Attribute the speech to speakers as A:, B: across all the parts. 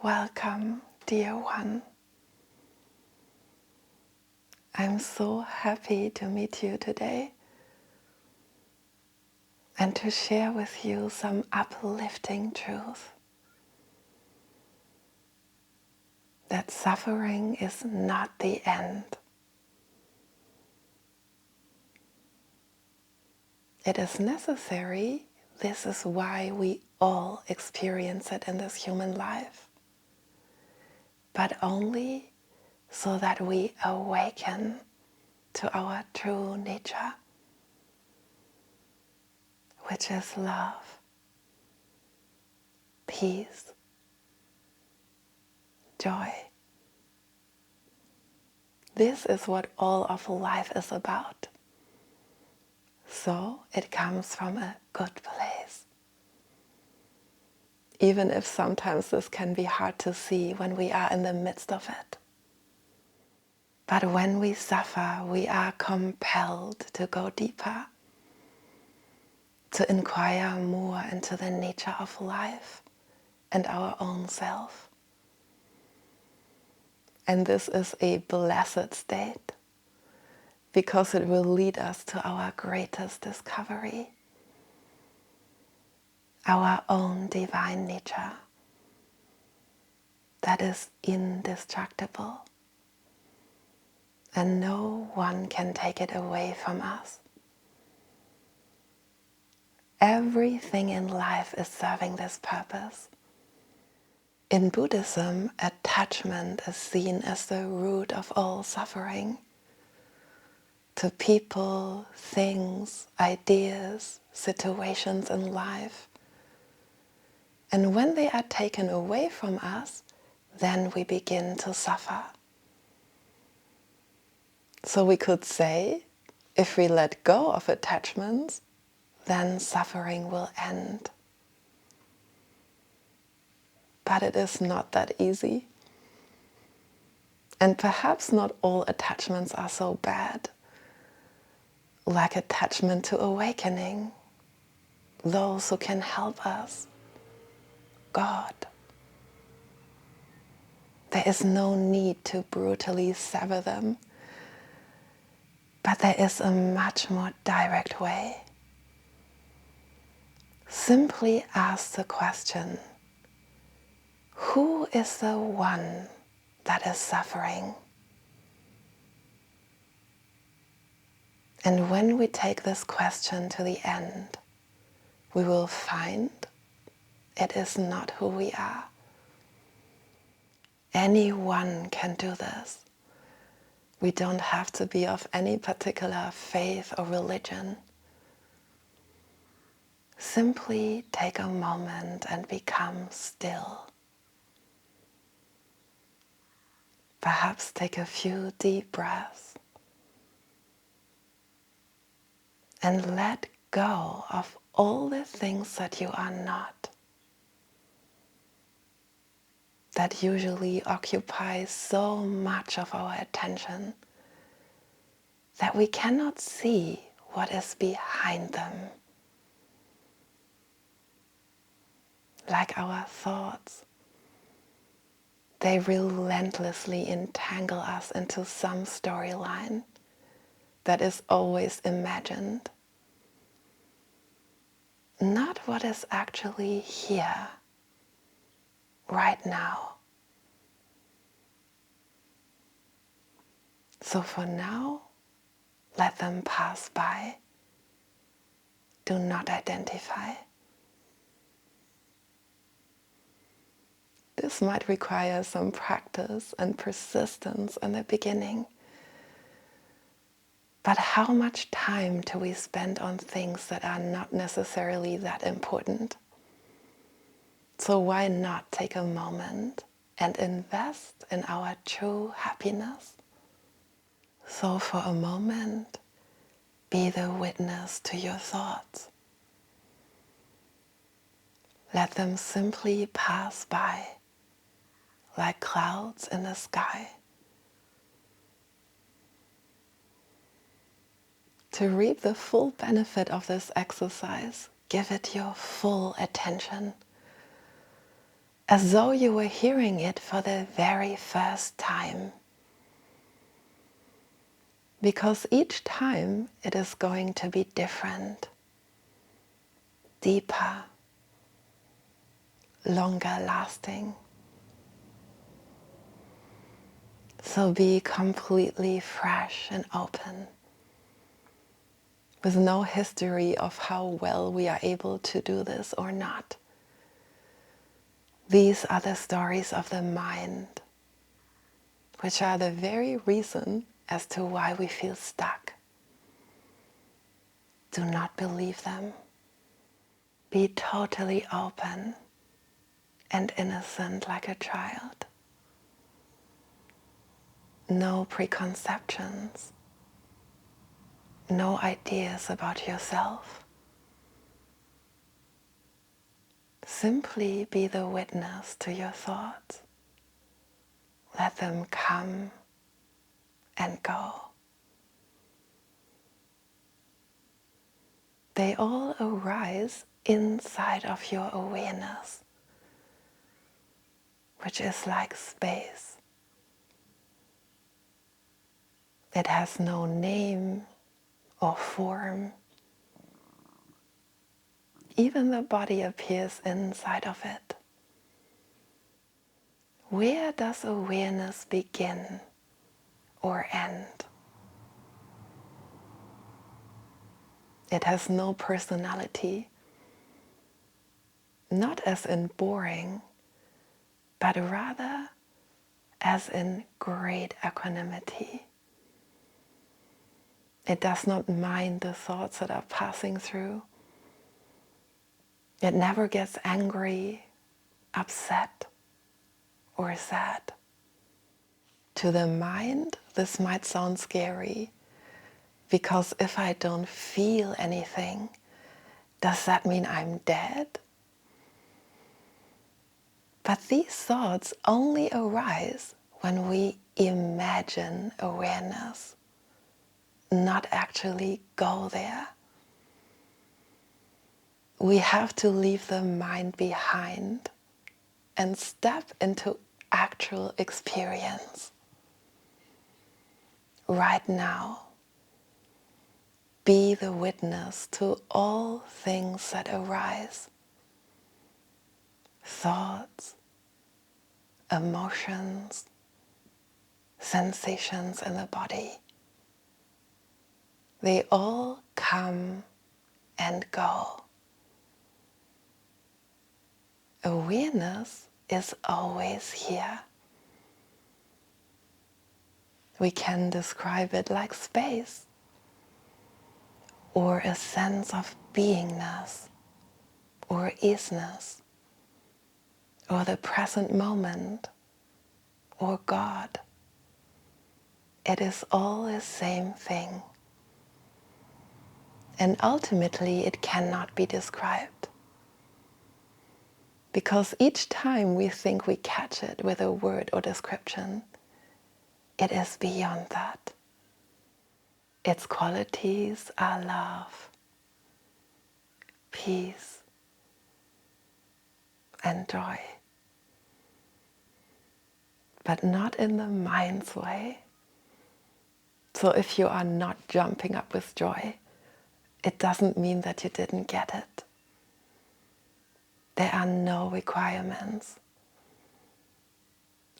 A: Welcome, dear one. I'm so happy to meet you today and to share with you some uplifting truth. That suffering is not the end. It is necessary. This is why we all experience it in this human life. But only so that we awaken to our true nature, which is love, peace, joy. This is what all of life is about. So it comes from a good place. Even if sometimes this can be hard to see when we are in the midst of it. But when we suffer, we are compelled to go deeper, to inquire more into the nature of life and our own self. And this is a blessed state because it will lead us to our greatest discovery, our own divine nature that is indestructible, and no one can take it away from us. Everything in life is serving this purpose. In Buddhism, attachment is seen as the root of all suffering. To people, things, ideas, situations in life. And when they are taken away from us, then we begin to suffer. So we could say, if we let go of attachments, then suffering will end. But it is not that easy. And perhaps not all attachments are so bad. Like attachment to awakening, those who can help us, God. There is no need to brutally sever them, but there is a much more direct way. Simply ask the question, who is the one that is suffering? And when we take this question to the end, we will find it is not who we are. Anyone can do this. We don't have to be of any particular faith or religion. Simply take a moment and become still. Perhaps take a few deep breaths and let go of all the things that you are not, that usually occupy so much of our attention that we cannot see what is behind them. Like our thoughts, they relentlessly entangle us into some storyline that is always imagined. Not what is actually here, right now. So for now, let them pass by. Do not identify. This might require some practice and persistence in the beginning. But how much time do we spend on things that are not necessarily that important? So why not take a moment and invest in our true happiness? So for a moment, be the witness to your thoughts. Let them simply pass by like clouds in the sky. To reap the full benefit of this exercise, give it your full attention. as though you were hearing it for the very first time. Because each time it is going to be different, deeper, longer lasting. So be completely fresh and open, with no history of how well we are able to do this or not. These are the stories of the mind, which are the very reason as to why we feel stuck. Do not believe them. Be totally open and innocent like a child. No preconceptions, no ideas about yourself. Simply be the witness to your thoughts. Let them come and go. They all arise inside of your awareness, which is like space. It has no name or form. Even the body appears inside of it. Where does awareness begin or end? It has no personality, not as in boring, but rather as in great equanimity. It does not mind the thoughts that are passing through. It never gets angry, upset, or sad. To the mind, this might sound scary, because if I don't feel anything, does that mean I'm dead? But these thoughts only arise when we imagine awareness, not actually go there. We have to leave the mind behind and step into actual experience. Right now, be the witness to all things that arise. Thoughts, emotions, sensations in the body. They all come and go. Awareness is always here. We can describe it like space, or a sense of beingness, or isness, or the present moment, or God. It is all the same thing. And ultimately it cannot be described. Because each time we think we catch it with a word or description, it is beyond that. Its qualities are love, peace, and joy. But not in the mind's way. So if you are not jumping up with joy, it doesn't mean that you didn't get it. There are no requirements,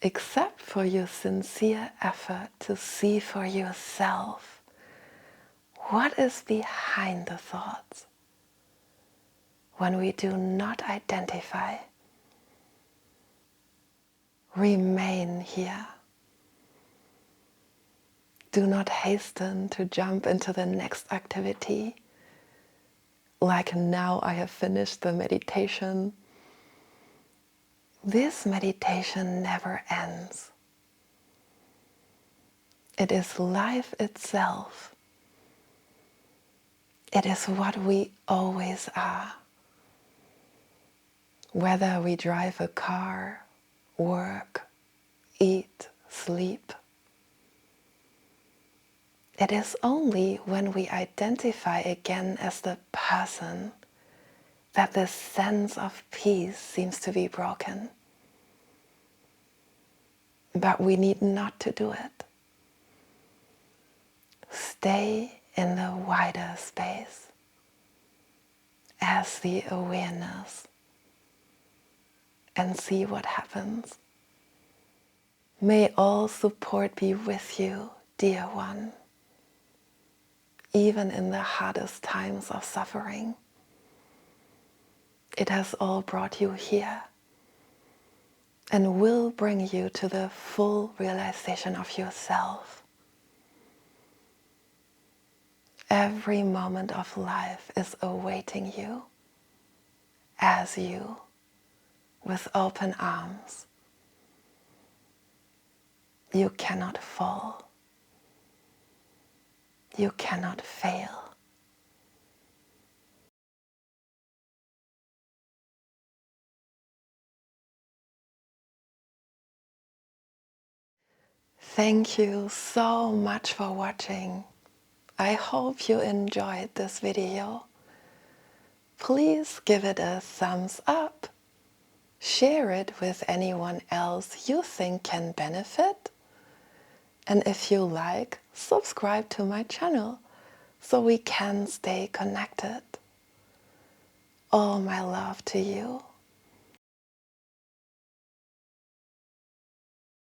A: except for your sincere effort to see for yourself what is behind the thoughts. When we do not identify, remain here. Do not hasten to jump into the next activity. Like now I have finished the meditation. This meditation never ends. It is life itself. It is what we always are. Whether we drive a car, work, eat, sleep. It is only when we identify again as the person that the sense of peace seems to be broken. but we need not to do it. Stay in the wider space as the awareness and see what happens. May all support be with you, dear one, even in the hardest times of suffering. It has all brought you here and will bring you to the full realization of yourself. Every moment of life is awaiting you as you, with open arms. You cannot fall. You cannot fail. Thank you so much for watching. I hope you enjoyed this video. Please give it a thumbs up. Share it with anyone else you think can benefit. And if you like, subscribe to my channel so we can stay connected. All my love to you.